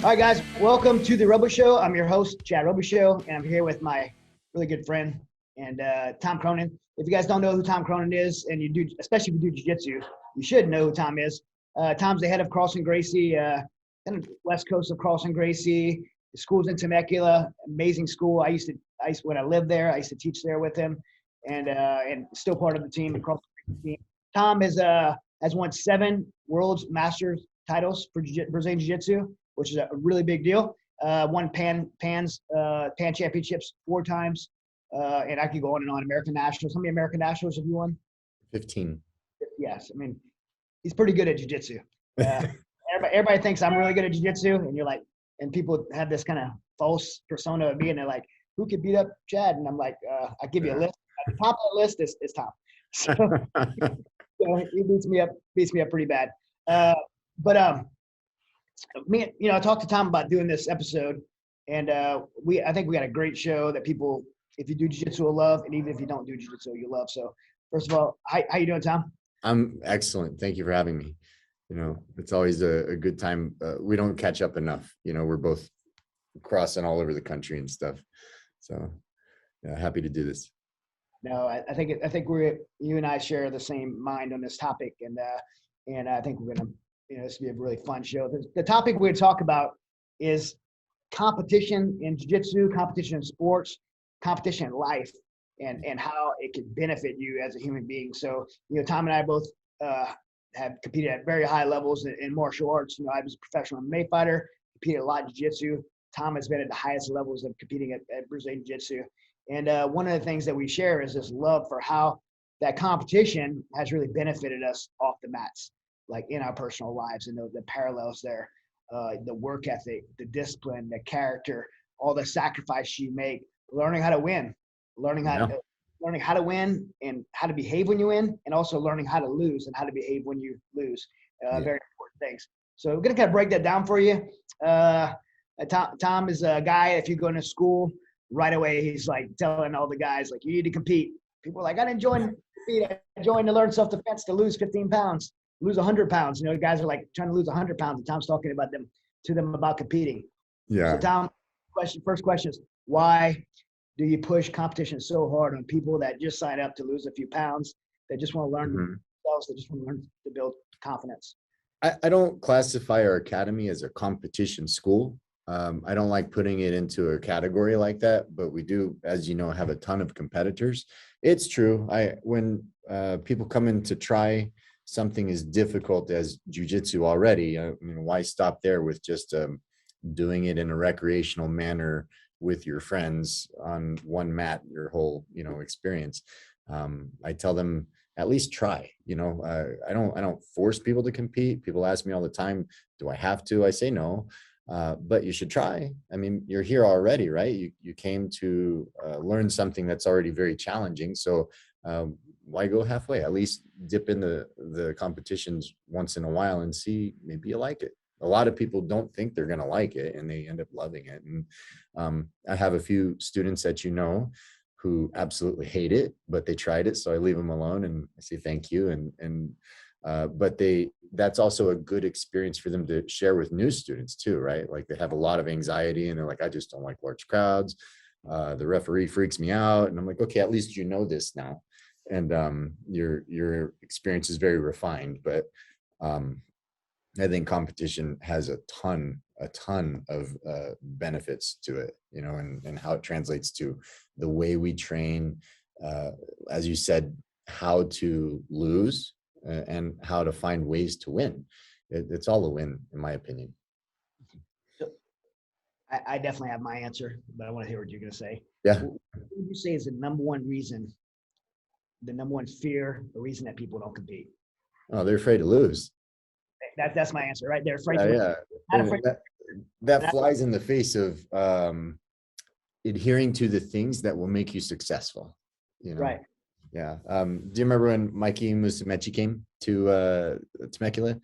All right, guys, welcome to the Robichaux. I'm your host, Chad Robichaux, and I'm here with my really good friend and Tom Cronin. If you guys don't know who Tom Cronin is, and you do, especially if you do jiu-jitsu, you should know who Tom is. Tom's the head of Carlson Gracie, kind of west coast of Carlson Gracie. The school's in Temecula, amazing school. I used to when I lived there, I used to teach there with him, and still part of the team, the Carlson Gracie team. Tom has won 7 World Masters titles for Brazilian Jiu-Jitsu, which is a really big deal. Won Pan Championships 4 times, and I could go on and on. American Nationals. How many American Nationals have you won? 15. Yes, I mean he's pretty good at jiu-jitsu. Everybody thinks I'm really good at jiu-jitsu, and you're like, and people have this kind of false persona of me, and they're like, who could beat up Chad? And I'm like, I give you a list. At the top of the list is Tom. So, so he beats me up pretty bad. I talked to Tom about doing this episode, and I think we got a great show that people, if you do jiu-jitsu, will love, and even if you don't do jiu-jitsu, you'll love. So first of all, how you doing, Tom? I'm excellent. Thank you for having me. It's always a good time. We don't catch up enough. We're both crossing all over the country and stuff. So yeah, happy to do this. No, I think you and I share the same mind on this topic, and I think we're gonna, this will be a really fun show. The topic we're going to talk about is competition in jiu-jitsu, competition in sports, competition in life, and how it can benefit you as a human being. So, Tom and I both have competed at very high levels in martial arts. I was a professional MMA fighter, competed a lot in jiu-jitsu. Tom has been at the highest levels of competing at Brazilian Jiu-Jitsu. And one of the things that we share is this love for how that competition has really benefited us off the mats, like in our personal lives, and the parallels there, the work ethic, the discipline, the character, all the sacrifice you make, learning how to win, learning how to win and how to behave when you win, and also learning how to lose and how to behave when you lose. Very important things. So we're gonna kind of break that down for you. Tom is a guy, if you go into school, right away he's like telling all the guys, like, you need to compete. People are like, I didn't join to compete. I joined to learn self-defense to lose 15 pounds. Lose 100 pounds. Guys are like trying to lose 100 pounds, and Tom's talking about them about competing. Yeah. So Tom, first question is, why do you push competition so hard on people that just sign up to lose a few pounds, that just want to learn themselves, that just want to learn to build confidence? I don't classify our academy as a competition school. I don't like putting it into a category like that, but we do, as you know, have a ton of competitors. It's true. When people come in to try something as difficult as jiu-jitsu already, why stop there with just doing it in a recreational manner with your friends on one mat your whole experience? I tell them, at least try. I don't force people to compete. People ask me all the time, do I have to? I say no, but you should try. You're here already, right? You came to learn something that's already very challenging, so why go halfway? At least dip in the competitions once in a while and see, maybe you like it. A lot of people don't think they're going to like it, and they end up loving it. And I have a few students that who absolutely hate it, but they tried it, so I leave them alone and I say thank you. But that's also a good experience for them to share with new students too, right? Like, they have a lot of anxiety and they're like, I just don't like large crowds. The referee freaks me out. And I'm like, okay, at least you know this now. And your experience is very refined. But I think competition has a ton of benefits to it, and how it translates to the way we train, as you said, how to lose and how to find ways to win. It's all a win, in my opinion. So I definitely have my answer, but I want to hear what you're going to say. Yeah. What would you say is the number one fear, the reason that people don't compete? Oh, they're afraid to lose. That's my answer, right? They're afraid that flies in the face of adhering to the things that will make you successful. Right. Yeah. Do you remember when Mikey Musumeci came to Temecula?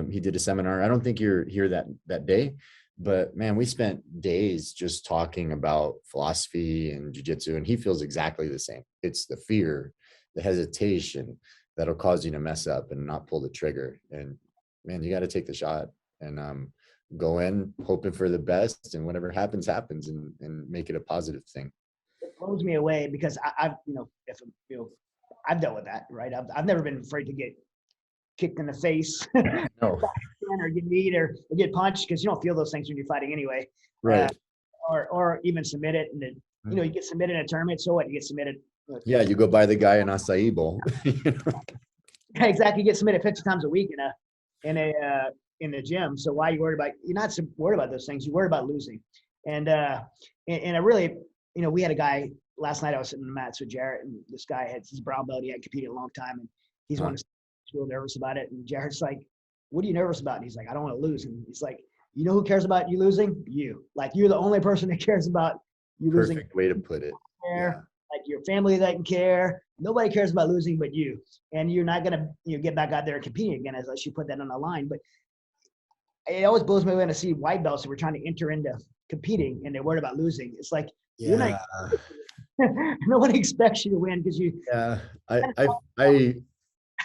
He did a seminar. I don't think you're here that day, but man, we spent days just talking about philosophy and jiu-jitsu, and he feels exactly the same. It's the fear, the hesitation that'll cause you to mess up and not pull the trigger. And man, you got to take the shot. and go in hoping for the best, and whatever happens, happens, and make it a positive thing. It blows me away because I've, I've dealt with that, right? I've never been afraid to get kicked in the face No. or get kneed or get punched, because you don't feel those things when you're fighting anyway. Right. Or even submit it, and then, you get submitted in a tournament. So what? You get submitted. Yeah, you go buy the guy an acai bowl. Exactly. You get submitted 50 times a week in the gym. So why are you worried about? You're not worried about those things. You worry about losing. And I really, we had a guy last night. I was sitting in the mats with Jarrett, and this guy had his brown belt. He had competed a long time, and he's real nervous about it. And Jarrett's like, "What are you nervous about?" And he's like, "I don't want to lose." And he's like, "You know who cares about you losing? You. Like, you're the only person that cares about you losing." Perfect way to put it. Yeah. Like, your family doesn't care. Nobody cares about losing but you. And you're not gonna get back out there and competing again, unless you put that on the line. But it always blows me away to see white belts who are trying to enter into competing and they're worried about losing. It's like, you're not. Nobody expects you to win because you. Yeah,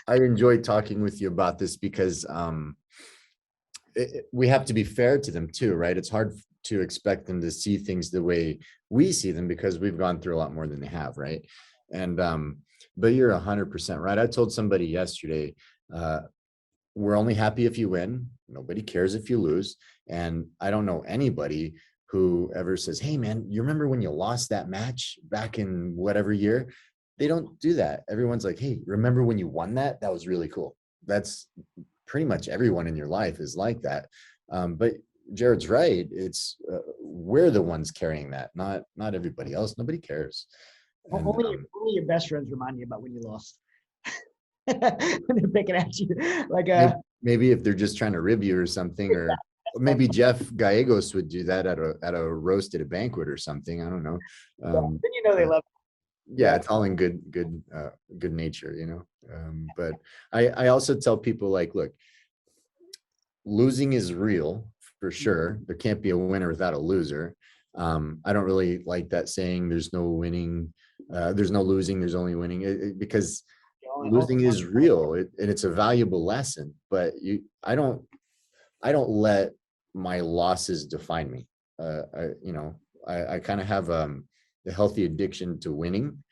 I enjoy talking with you about this because we have to be fair to them too, right? It's hard to expect them to see things the way we see them because we've gone through a lot more than they have, right? And but you're 100% right. I told somebody yesterday, we're only happy if you win. Nobody cares if you lose. And I don't know anybody who ever says, "Hey man, you remember when you lost that match back in whatever year?" They don't do that. Everyone's like, "Hey, remember when you won that? That was really cool." That's pretty much everyone in your life is like that. But Jared's right. It's we're the ones carrying that, not everybody else. Nobody cares. And, only your best friends remind you about when you lost. When they're picking at you, like maybe if they're just trying to rib you or something, or maybe Jeff Gallegos would do that at a roast at a banquet or something. I don't know. Then they love. Yeah, it's all in good nature, but I also tell people, like, look, losing is real for sure. There can't be a winner without a loser. I don't really like that saying, there's no winning, there's no losing, there's only winning, because losing is real, and it's a valuable lesson. But I don't let my losses define me. I kind of have a healthy addiction to winning,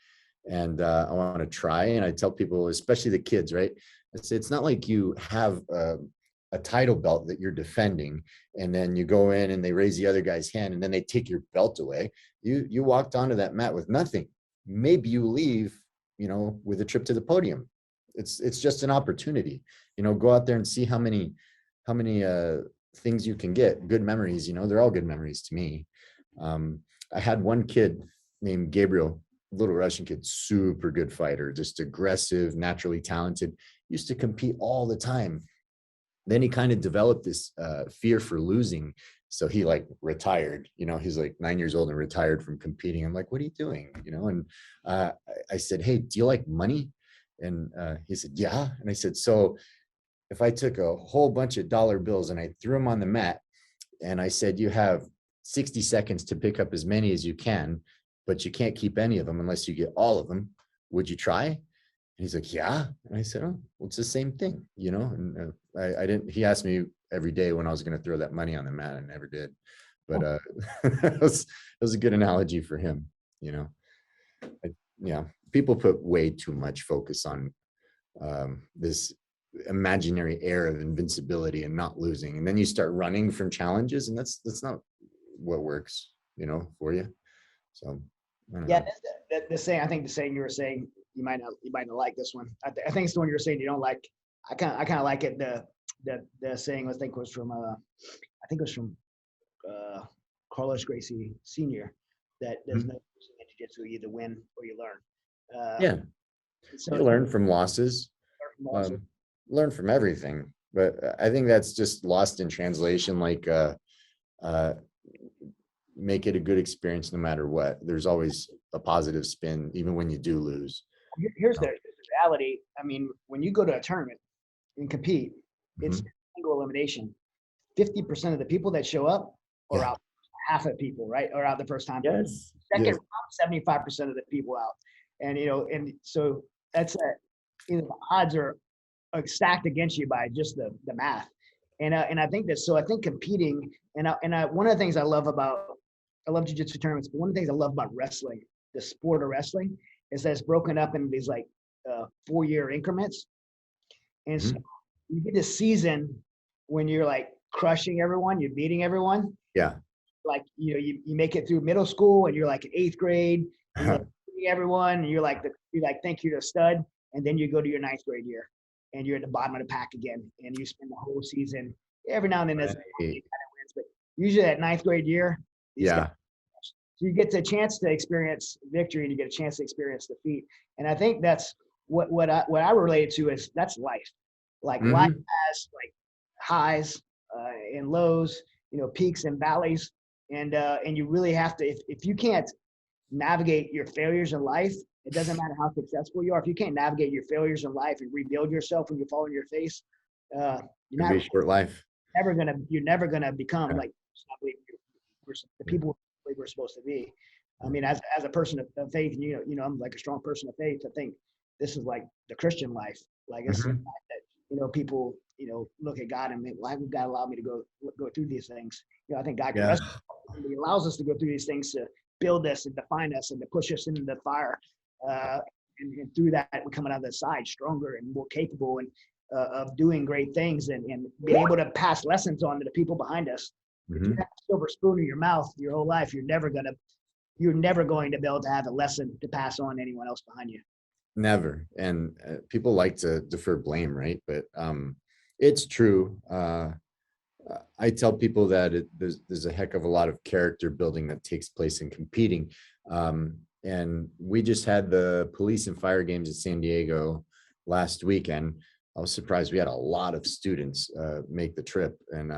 and I want to try. And I tell people, especially the kids, right? I say, it's not like you have a title belt that you're defending, and then you go in and they raise the other guy's hand and then they take your belt away. You walked onto that mat with nothing. Maybe you leave, with a trip to the podium. It's just an opportunity. Go out there and see how many things you can get. Good memories, they're all good memories to me. I had one kid named Gabriel, little Russian kid, super good fighter, just aggressive, naturally talented, used to compete all the time. Then he kind of developed this fear for losing. So he retired, he's like 9 years old and retired from competing. I'm like, "What are you doing?" And I said, "Hey, do you like money?" And he said, "Yeah." And I said, "So if I took a whole bunch of dollar bills and I threw them on the mat, and I said, you have 60 seconds to pick up as many as you can, but you can't keep any of them unless you get all of them, would you try?" And he's like, "Yeah." And I said, "Oh, well, it's the same thing, And I didn't. He asked me every day when I was going to throw that money on the mat. I never did, but it was a good analogy for him. Yeah, people put way too much focus on this imaginary air of invincibility and not losing, and then you start running from challenges, and that's not what works, for you. So yeah, the saying, I think the saying you were saying, you might not like this one. I think it's the one you were saying you don't like. I kind of like it. The saying, I think, was from Carlos Gracie Sr. that there's no losing in jiu-jitsu. You either win or you learn. Yeah, so you learn from losses, learn from everything. But I think that's just lost in translation. Make it a good experience no matter what. There's always a positive spin, even when you do lose. Here's the reality. I mean, when you go to a tournament and compete, it's single elimination. 50% of the people that show up are out. Half of the people, right, are out the first time. Yes. Second round, 75% of the people out. And and so that's the odds are stacked against you by just the math. And I think that, so I think competing, one of the things I love jiu-jitsu tournaments, but one of the things I love about wrestling, the sport of wrestling, is that it's broken up in these like 4-year increments. And so you get this season when you're like crushing everyone, you're beating everyone. Yeah. Like, you know, you make it through middle school and you're like in 8th grade, and you're beating everyone, and you're like, think you're a stud. And then you go to your 9th grade year and you're at the bottom of the pack again. And you spend the whole season, every now and then there's kind of wins, but usually that 9th grade year, yeah. So you get the chance to experience victory and you get a chance to experience defeat. And I think that's what I relate to is that's life. Like life has like highs and lows, you know, peaks and valleys. And you really have to, if you can't navigate your failures in life, it doesn't matter how successful you are. If you can't navigate your failures in life and rebuild yourself when you fall on your face, you're be a short life. You're never gonna become like the people we're supposed to be. I mean, as a person of faith, you know, I'm like a strong person of faith. I think this is like the Christian life. Like it's the fact that, you know, people, you know, look at God and think, why would God allow me to go through these things? You know, I think God He allows us to go through these things to build us and define us and to push us into the fire. And through that, we're coming out of the side stronger and more capable and of doing great things and be able to pass lessons on to the people behind us. If you have a silver spoon in your mouth your whole life, you're never going to be able to have a lesson to pass on to anyone else behind you. Never. And people like to defer blame, right? But it's true. I tell people that there's a heck of a lot of character building that takes place in competing. And we just had the police and fire games in San Diego last weekend. I was surprised we had a lot of students make the trip, and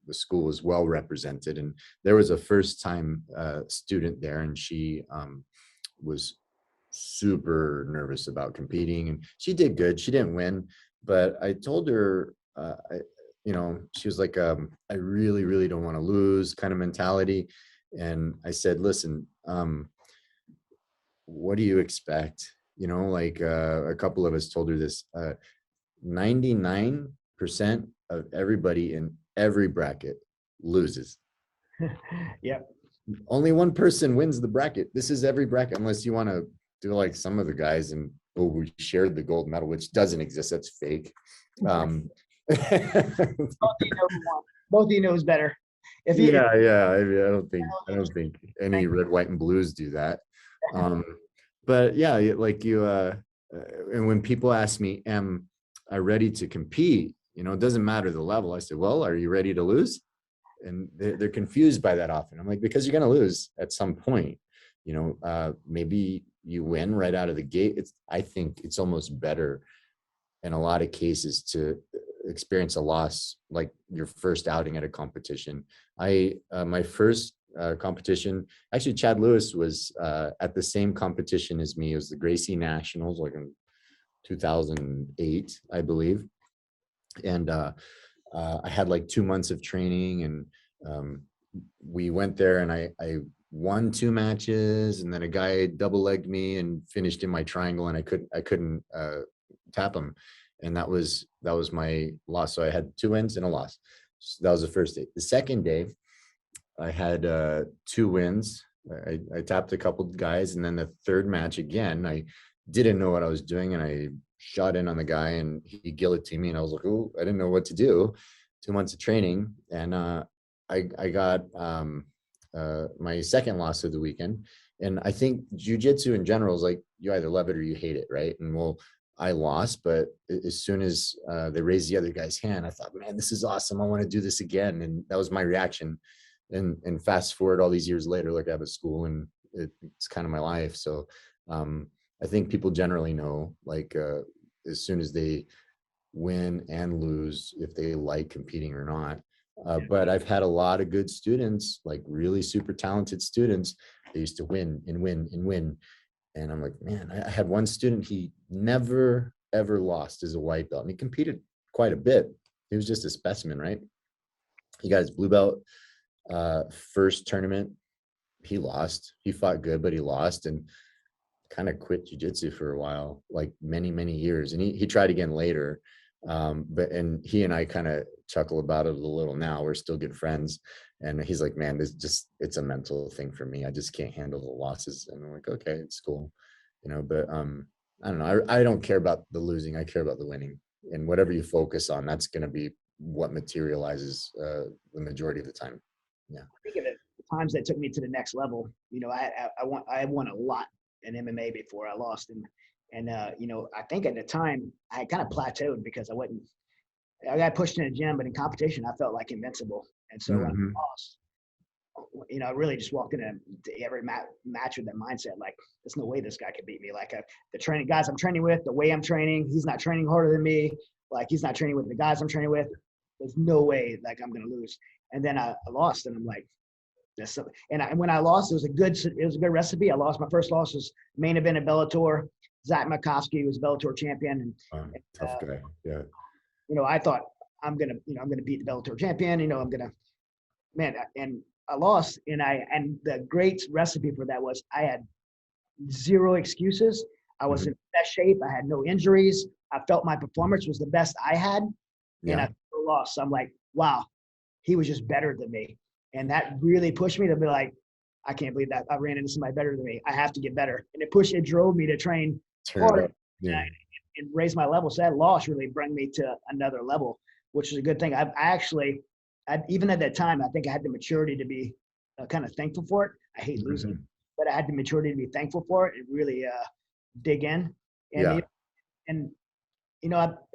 the school was well represented. And there was a first-time student there, and she was super nervous about competing, and she did good. She didn't win, but I told her, you know, she was like, I really, really don't want to lose kind of mentality. And I said, listen, what do you expect? You know, like a couple of us told her this, 99% of everybody in every bracket loses. Yep. Only one person wins the bracket. This is every bracket, unless you want to do like some of the guys and we shared the gold medal, which doesn't exist. That's fake. Both of you knows better. If you, yeah. I mean, I don't think any red, white, and blues do that. But yeah, like you, and when people ask me, am I ready to compete? You know, it doesn't matter the level. I said, well, are you ready to lose? And they're confused by that often. I'm like, because you're going to lose at some point. You know, maybe you win right out of the gate. I think it's almost better in a lot of cases to experience a loss like your first outing at a competition. My first competition, actually Chad Lewis was at the same competition as me. It was the Gracie Nationals, like in 2008, I believe. And I had like 2 months of training, and we went there, and I won 2 matches, and then a guy double legged me and finished in my triangle, and I couldn't tap him. And that was my loss. So I had 2 wins and a loss. So that was the first day. The second day, I had 2 wins. I tapped a couple of guys, and then the third match again, I didn't know what I was doing, and I shot in on the guy, and he guillotined me, and I was like, oh, I didn't know what to do. 2 months of training, and I got my second loss of the weekend. And I think jiu-jitsu in general is like, you either love it or you hate it, right? And well, I lost, but as soon as they raised the other guy's hand, I thought, man, this is awesome. I want to do this again. And that was my reaction. And fast forward all these years later, like I have a school, and it's kind of my life. So I think people generally know, like as soon as they win and lose, if they like competing or not. But I've had a lot of good students, like really super talented students. They used to win and win and win. And I'm like, man, I had one student, he never, ever lost as a white belt. And he competed quite a bit. He was just a specimen, right? He got his blue belt first tournament. He lost. He fought good, but he lost, and kind of quit jiu-jitsu for a while, like many, many years. And he tried again later. And he and I kind of chuckle about it a little now. We're still good friends. And he's like, man, it's a mental thing for me. I just can't handle the losses. And I'm like, okay, it's cool. But I don't know. I don't care about the losing. I care about the winning. And whatever you focus on, that's going to be what materializes the majority of the time. Yeah. I think of it, the times that took me to the next level. I won a lot in MMA before I lost, and I think at the time I kind of plateaued because I got pushed in the gym, but in competition I felt like invincible. And so when I lost, I really just walked into every match with that mindset. Like, there's no way this guy could beat me. Like, the training guys I'm training with, the way I'm training, he's not training harder than me. Like, he's not training with the guys I'm training with. There's no way like I'm going to lose. And then I lost, and I'm like, when I lost, it was a good recipe. I lost. My first loss was main event at Bellator. Zach Makovsky was Bellator champion. And tough guy. Yeah. I thought I'm going to beat the Bellator champion. And I lost. And the great recipe for that was I had zero excuses. I was in best shape. I had no injuries. I felt my performance was the best I had. And I lost. So I'm like, wow, he was just better than me. And that really pushed me to be like, I can't believe that I ran into somebody better than me. I have to get better. And it drove me to train harder and raise my level. So that loss really brought me to another level, which is a good thing. I actually, even at that time, I think I had the maturity to be kind of thankful for it. I hate losing, but I had the maturity to be thankful for it and really dig in. And,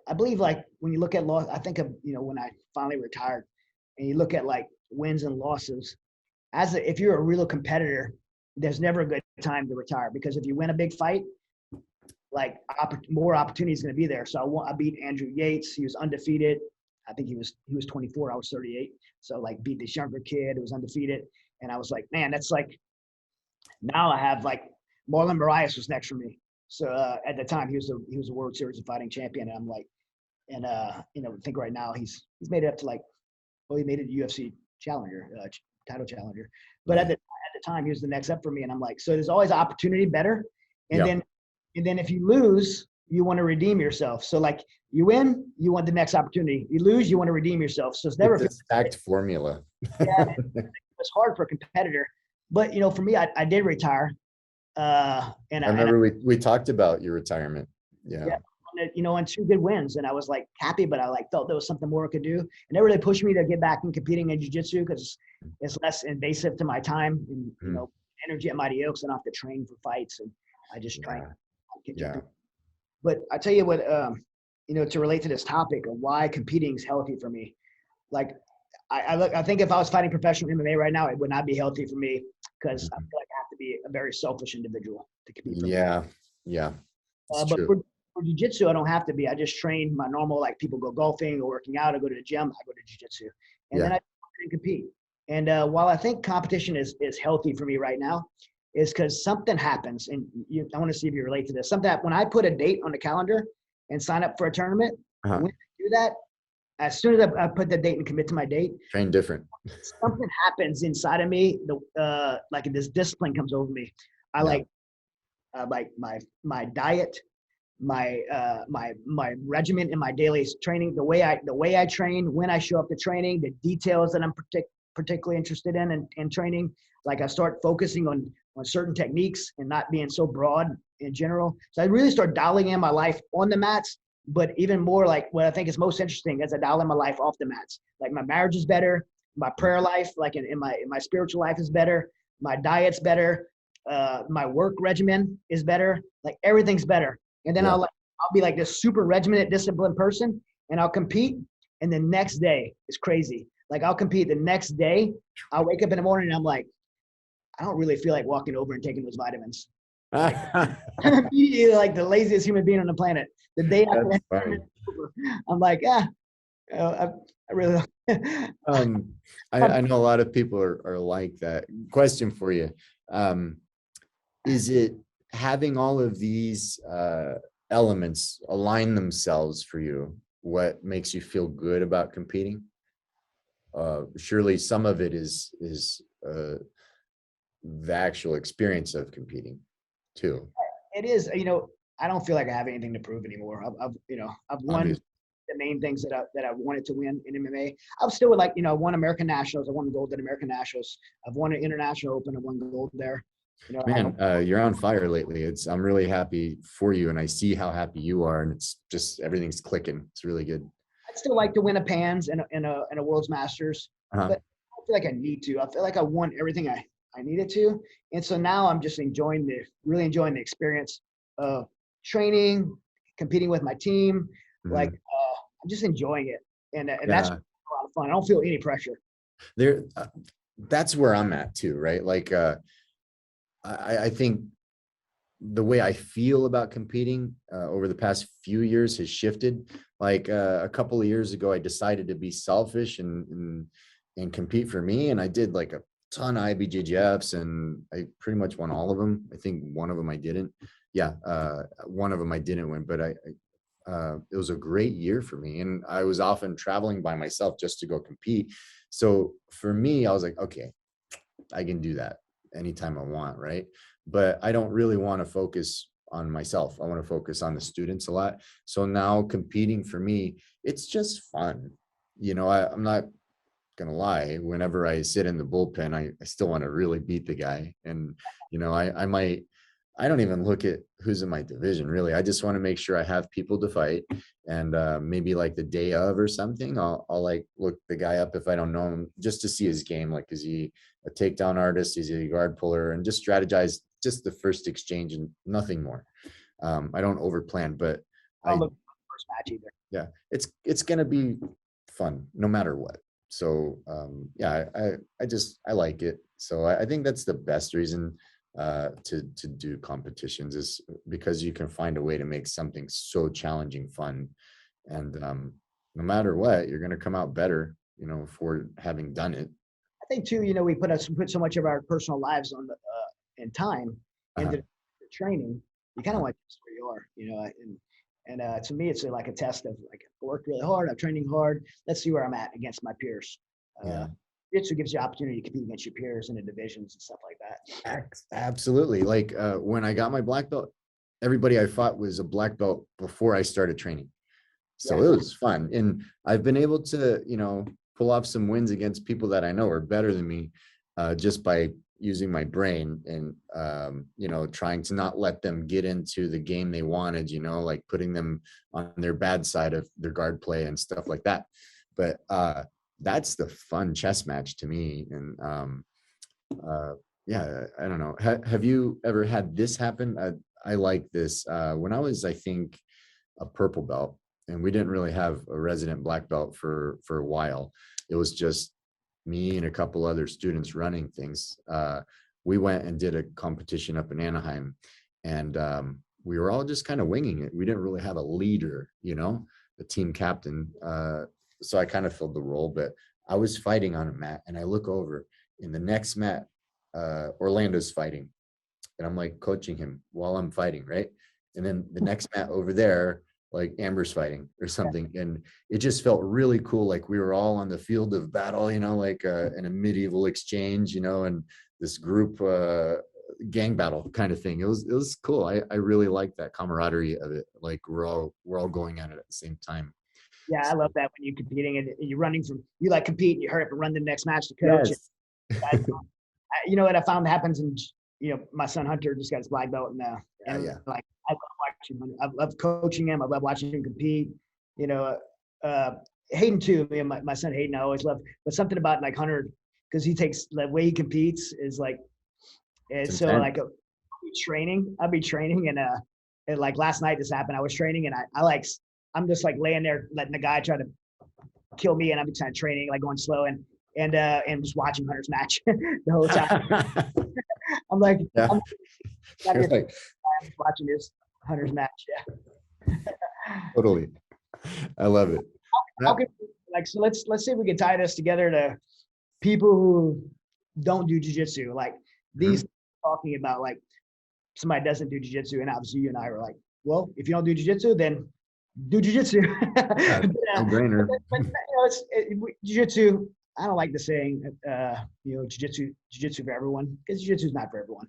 I believe, like, when you look at loss, I think of, when I finally retired and you look at like wins and losses, if you're a real competitor, there's never a good time to retire, because if you win a big fight, like more opportunity is going to be there. So I beat Andrew Yates. He was undefeated. I think he was 24. I was 38. So like beat this younger kid who was undefeated. And I was like, man, that's like, now I have like Marlon Moraes was next for me. So at the time he was a World Series of Fighting champion. And I'm like, I think right now he's made it up to like, he made it a UFC challenger, title challenger. But at the time he was the next up for me. And I'm like, so there's always opportunity better. And then if you lose, you want to redeem yourself. So like, you win, you want the next opportunity. You lose, you want to redeem yourself. So it's never a stacked formula. It's hard for a competitor. But for me, I did retire. I remember we talked about your retirement. Yeah. And 2 good wins, and I was like happy, but I felt there was something more I could do, and that really pushed me to get back in competing in jiu-jitsu because it's less invasive to my time and energy at Mighty Oaks. I don't have to train for fights, and I just train. But I tell you what, to relate to this topic of why competing is healthy for me, like I think if I was fighting professional MMA right now, it would not be healthy for me because I feel like I have to be a very selfish individual to compete. But for jiu-jitsu, I don't have to be. I just train my normal, like people go golfing or working out, I go to the gym, I go to jiu-jitsu. And then I compete. And while I think competition is healthy for me right now, is because something happens. And I want to see if you relate to this. When I put a date on the calendar and sign up for a tournament, when I do that, as soon as I put the date and commit to my date, train different. Something happens inside of me. Like this discipline comes over me. I like my diet, my regimen in my daily training, the way I train, when I show up to training, the details that I'm particularly interested in training. Like I start focusing on certain techniques and not being so broad in general. So I really start dialing in my life on the mats, but even more like what I think is most interesting is I dial in my life off the mats. Like my marriage is better, my prayer life, like in my spiritual life is better, my diet's better, my work regimen is better, like everything's better. And then I'll be like this super regimented, disciplined person, and I'll compete. And the next day is crazy. Like I'll compete the next day. I'll wake up in the morning and I'm like, I don't really feel like walking over and taking those vitamins. Like, I'm immediately like the laziest human being on the planet. The day after I'm like, I really don't. I know a lot of people are like that. Question for you. Is it having all of these elements align themselves for you what makes you feel good about competing? Surely some of it is the actual experience of competing too. It is, I don't feel like I have anything to prove anymore. I've won. the main things that I wanted to win in MMA. I was still like, I won American Nationals. I won gold at American Nationals. I've won an International Open. I won gold there. Man, you're on fire lately. I'm really happy for you, and I see how happy you are, and it's just everything's clicking. It's really good. I'd still like to win a PANS and a World's Masters, but I don't feel like I need to. I feel like I won everything I needed to, and so now I'm just really enjoying the experience of training, competing with my team. Mm-hmm. Like I'm just enjoying it, and that's a lot of fun. I don't feel any pressure. That's where I'm at too, right? Like I think the way I feel about competing over the past few years has shifted. Like a couple of years ago, I decided to be selfish and compete for me, and I did like a ton of IBJJFs, and I pretty much won all of them. I think one of them I didn't. Yeah, one of them I didn't win, but it was a great year for me, and I was often traveling by myself just to go compete. So for me, I was like, okay, I can do that anytime I want, right? But I don't really want to focus on myself. I want to focus on the students a lot. So now competing for me, it's just fun. I'm not gonna lie, whenever I sit in the bullpen, I still want to really beat the guy. And I don't even look at who's in my division, really. I just want to make sure I have people to fight, and maybe like the day of or something, I'll like look the guy up if I don't know him, just to see his game. Like, is he a takedown artist? Is he a guard puller? And just strategize just the first exchange and nothing more. I don't overplan, but I don't look for the first match either. Yeah, it's gonna be fun no matter what. So yeah, I like it. So I think that's the best reason to do competitions, is because you can find a way to make something so challenging fun, and no matter what, you're going to come out better, for having done it. I think too, we put so much of our personal lives on and time into the training. You kind of want to just where you are, and to me, it's like a test of like, I worked really hard, I'm training hard. Let's see where I'm at against my peers. Jiu-Jitsu gives you opportunity to compete against your peers in the divisions and stuff like that. Absolutely. Like when I got my black belt, everybody I fought was a black belt before I started training. So it was fun. And I've been able to, pull off some wins against people that I know are better than me, just by using my brain and, trying to not let them get into the game they wanted, like putting them on their bad side of their guard play and stuff like that. But that's the fun chess match to me. And yeah, I don't know. Have you ever had this happen? I like this. When I was, I think, a purple belt, and we didn't really have a resident black belt for a while. It was just me and a couple other students running things. We went and did a competition up in Anaheim, and we were all just kind of winging it. We didn't really have a leader, a team captain. So I kind of filled the role, but I was fighting on a mat, and I look over in the next mat, Orlando's fighting, and I'm like coaching him while I'm fighting, right? And then the next mat over there, like Amber's fighting or something. And it just felt really cool. Like we were all on the field of battle, like in a medieval exchange, and this group gang battle kind of thing. It was cool. I really liked that camaraderie of it. Like we're all going at it at the same time. Yeah, I love that when you're competing and you're running you like compete and you hurry up and run the next match to coach. Yes. You know what I found happens in, my son Hunter just got his black belt now. Like I love watching him. I love coaching him. I love watching him compete. Hayden too. My son Hayden, I always love. But something about like Hunter, because he takes the way he competes is like, it's so like I'll be training and like last night this happened. I was training and I'm just like laying there letting the guy try to kill me, and I'm just kind of training, like going slow and just watching Hunter's match the whole time. I'm like, I'm watching this Hunter's match. Yeah. Totally. I love it. So let's see if we can tie this together to people who don't do jiu-jitsu. Like these talking about like somebody doesn't do jiu-jitsu, and obviously you and I were like, well, if you don't do jiu-jitsu, then do jiu-jitsu. No brainer. But jiu-jitsu, I don't like the saying, jiu-jitsu for everyone, because jiu-jitsu is not for everyone.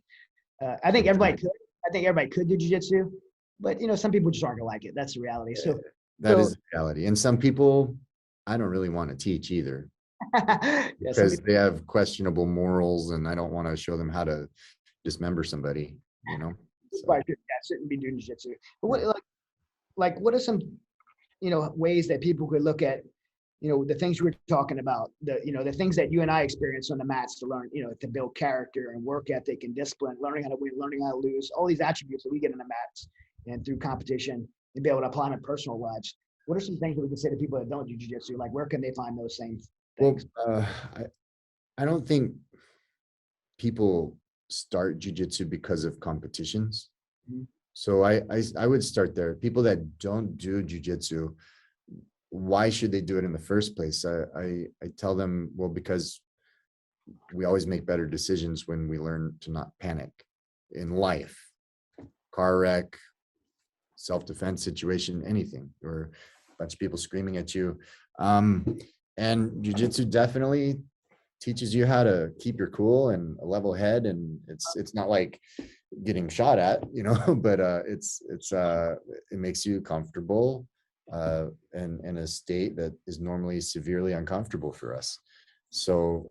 I think everybody could do jiu-jitsu, but some people just aren't gonna like it. That's the reality. So That is the reality. And some people, I don't really want to teach either, because they have questionable morals, and I don't want to show them how to dismember somebody, you know? So, shouldn't be doing jiu-jitsu. But what are some, ways that people could look at, the things we're talking about, the things that you and I experience on the mats to learn, to build character and work ethic and discipline, learning how to win, learning how to lose, all these attributes that we get in the mats and through competition, and be able to apply them in personal lives. What are some things that we can say to people that don't do jiu-jitsu? Like, where can they find those same things? well, I don't think people start jiu-jitsu because of competitions. Mhm. So I would start there. People that don't do jiu-jitsu, why should they do it in the first place? I tell them, well, because we always make better decisions when we learn to not panic in life. Car wreck, self-defense situation, anything, or a bunch of people screaming at you. And jiu-jitsu definitely teaches you how to keep your cool and a level head. And it's not like getting shot at, but it makes you comfortable in a state that is normally severely uncomfortable for us. So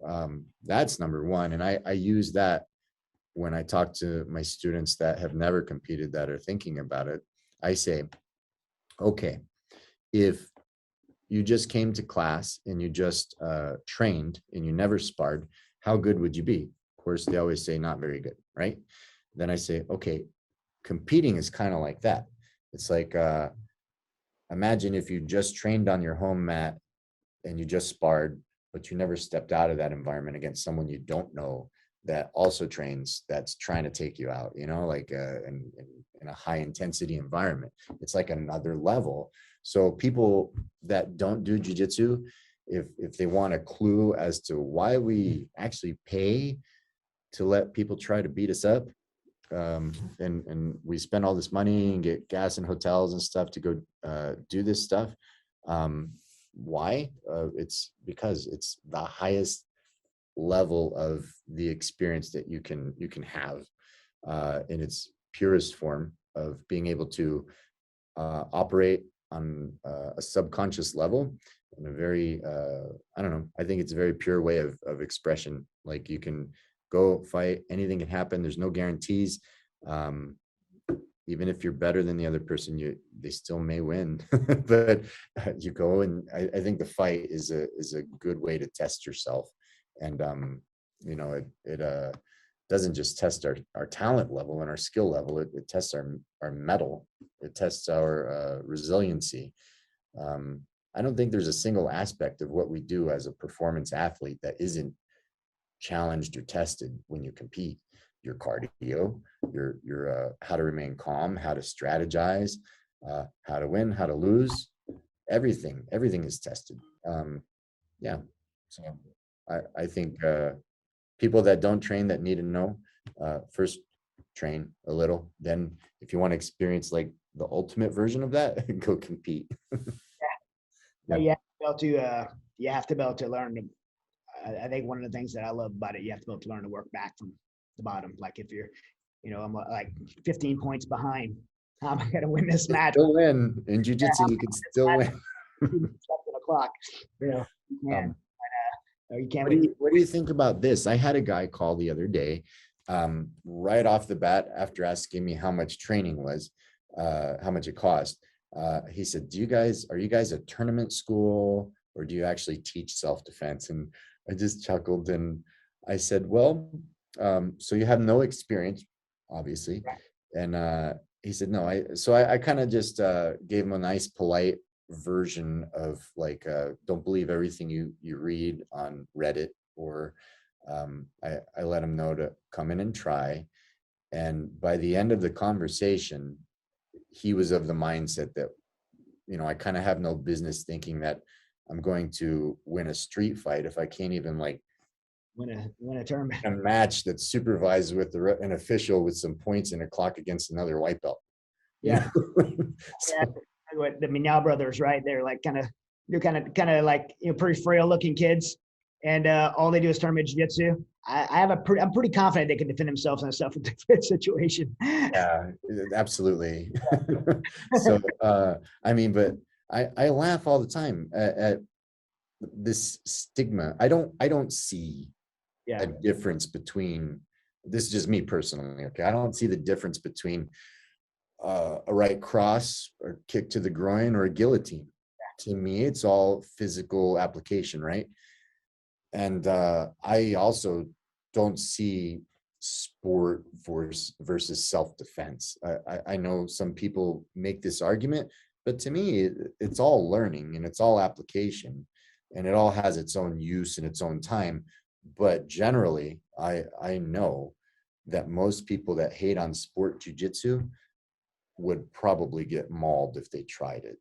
that's number one. And I use that when I talk to my students that have never competed, that are thinking about it. I say, okay, if you just came to class and you just trained and you never sparred, how good would you be? Of course, they always say not very good, right? Then I say, okay, competing is kind of like that. It's like, imagine if you just trained on your home mat and you just sparred, but you never stepped out of that environment against someone you don't know that also trains, that's trying to take you out, like in a high intensity environment. It's like another level. So people that don't do jiu-jitsu, if they want a clue as to why we actually pay to let people try to beat us up, and we spend all this money and get gas and hotels and stuff to go do this stuff. Why? It's because it's the highest level of the experience that you can have in its purest form of being able to operate on a subconscious level in a very I don't know, I think it's a very pure way of expression. Like, you can go fight, anything can happen, there's no guarantees. Even if you're better than the other person, they still may win. But you go, and I think the fight is a good way to test yourself. And it doesn't just test our talent level and our skill level, it tests our mettle, it tests our resiliency. I don't think there's a single aspect of what we do as a performance athlete that isn't challenged or tested when you compete. Your cardio, your how to remain calm, how to strategize, how to win, how to lose, everything is tested. Yeah. So I think people that don't train, that need to know, first train a little. Then if you want to experience like the ultimate version of that, go compete. Yeah. You have to be able to learn to, I think one of the things that I love about it, you have to be able to learn to work back from the bottom. Like, if you're, I'm like 15 points behind, how am I going to win this match? Still win in jiu-jitsu, you can still win. 7 o'clock, you can. You can't. What do you think about this? I had a guy call the other day, right off the bat, after asking me how much training was, how much it cost. He said, are you guys a tournament school, or do you actually teach self-defense? And I just chuckled and I said, well, so you have no experience, obviously. And he said, no. I kind of just gave him a nice, polite version of like, don't believe everything you read on Reddit, or I let him know to come in and try. And by the end of the conversation, he was of the mindset that, I kind of have no business thinking that I'm going to win a street fight if I can't even like win a tournament, a match that's supervised with an official with some points and a clock against another white belt. Yeah. So, what the Mignal brothers, right? They're like kind of like, pretty frail looking kids, and all they do is tournament jiu-jitsu. I'm pretty confident they can defend themselves in a self-defense situation. Yeah, absolutely. So I mean, but I laugh all the time at this stigma. I don't see Yeah. a difference between, this is just me personally, okay? I don't see the difference between a right cross or kick to the groin or a guillotine. To me, it's all physical application, right? And I also don't see sport versus self-defense. I know some people make this argument, but to me, it's all learning and it's all application, and it all has its own use in its own time. But generally, I know that most people that hate on sport jiu-jitsu would probably get mauled if they tried it.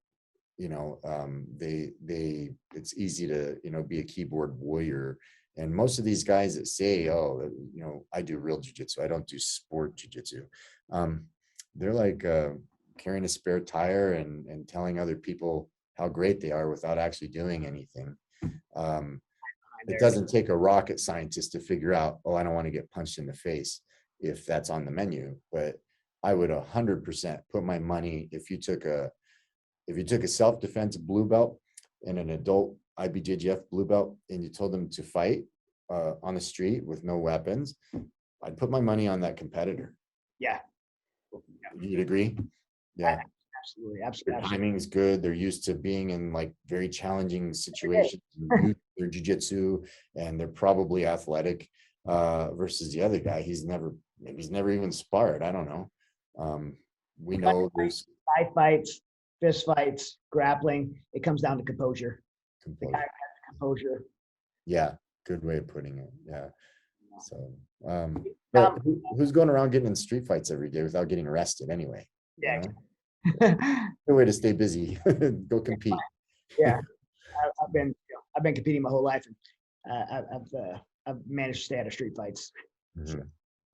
It's easy to, be a keyboard warrior. And most of these guys that say, oh, I do real jiu-jitsu, I don't do sport jiu-jitsu. They're like carrying a spare tire and telling other people how great they are without actually doing anything. It doesn't take a rocket scientist to figure out, oh, I don't want to get punched in the face if that's on the menu. But I would 100% put my money, if you took a self-defense blue belt and an adult IBJJF blue belt and you told them to fight on the street with no weapons, I'd put my money on that competitor. Yeah. You'd agree? Yeah. Absolutely. Their timing's good. They're used to being in like very challenging situations. Their jiu-jitsu, and they're probably athletic versus the other guy. He's never even sparred. I don't know. We know there's fights, fist fights, grappling. It comes down to composure. Composure. Yeah, good way of putting it. Yeah. So, but who's going around getting in street fights every day without getting arrested anyway? Yeah. Good way to stay busy. Go compete. Yeah, I've been competing my whole life, and I've managed to stay out of street fights. Mm-hmm.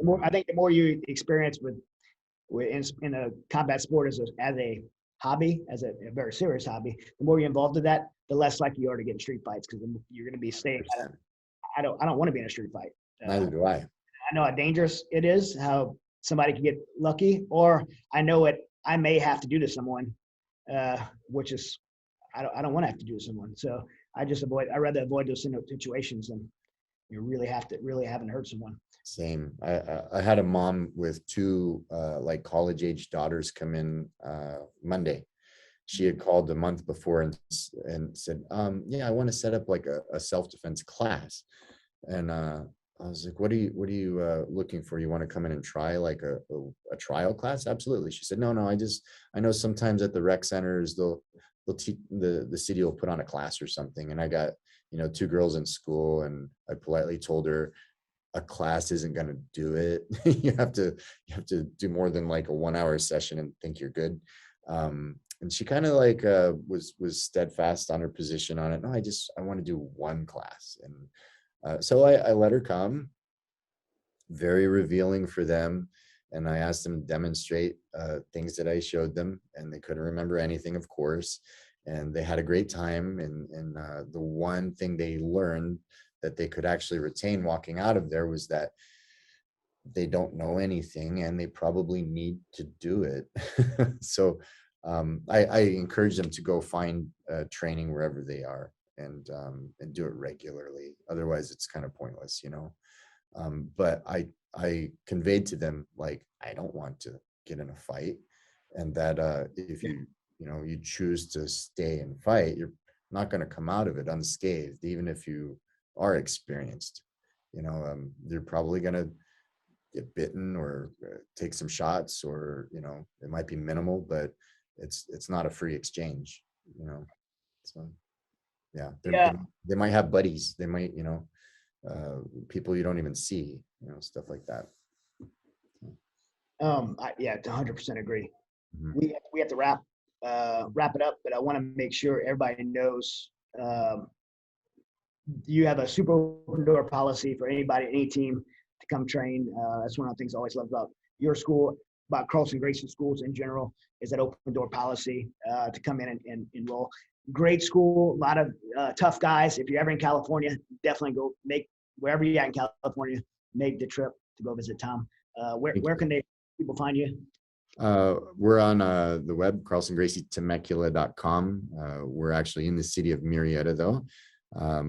So I think the more you experience with in a combat sport as a hobby, as a very serious hobby, the more you're involved in that, the less likely you are to get in street fights, because you're going to be staying. I don't want to be in a street fight. Neither do I. I know how dangerous it is, how somebody can get lucky, or I know what I may have to do to someone, which is I don't want to have to do to someone. So I'd rather avoid those situations than you really haven't hurt someone. Same. I had a mom with two like college age daughters come in Monday. She had called a month before and said, yeah, I want to set up like a self-defense class. And I was like, what are you looking for? You want to come in and try like a trial class? Absolutely. She said, no, I know sometimes at the rec centers, they'll teach, the city will put on a class or something. And I got, two girls in school, and I politely told her a class isn't going to do it. you have to do more than like a 1 hour session and think you're good. And she kind of like was steadfast on her position on it. No, I want to do one class. And so I let her come, very revealing for them. And I asked them to demonstrate things that I showed them, and they couldn't remember anything, of course. And they had a great time. And the one thing they learned that they could actually retain walking out of there was that they don't know anything and they probably need to do it. So I encourage them to go find training wherever they are and do it regularly. Otherwise, it's kind of pointless, But I conveyed to them, like, I don't want to get in a fight, and that if you choose to stay and fight, you're not going to come out of it unscathed, even if you are experienced. You're probably going to get bitten or take some shots, or it might be minimal, but it's not a free exchange. So yeah, they might have buddies, they might people you don't even see, stuff like that. Yeah, 100% agree. Mm-hmm. We have to wrap it up, but I want to make sure everybody knows you have a super open door policy for anybody, any team to come train. That's one of the things I always love about your school, about Carlson Gracie schools in general, is that open door policy to come in and enroll. Great school, a lot of tough guys. If you're ever in California, definitely go wherever you're at in California, make the trip to go visit Tom. Where can people find you? We're on the web, carlsongracietemecula.com. We're actually in the city of Murrieta, though.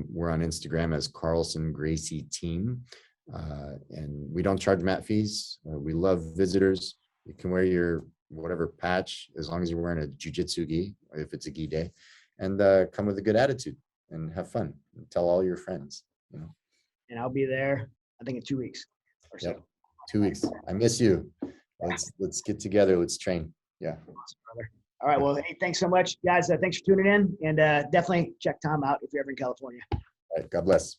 We're on Instagram as Carlson Gracie Team. And we don't charge mat fees. We love visitors. You can wear your whatever patch as long as you're wearing a jiu-jitsu gi, if it's a gi day, and come with a good attitude and have fun. And tell all your friends, you know. And I'll be there, I think, in 2 weeks or so. Yep. 2 weeks. I miss you. Let's get together. Let's train. Yeah. Awesome, brother. All right. Well, hey, thanks so much, guys. Thanks for tuning in, and definitely check Tom out if you're ever in California. All right. God bless.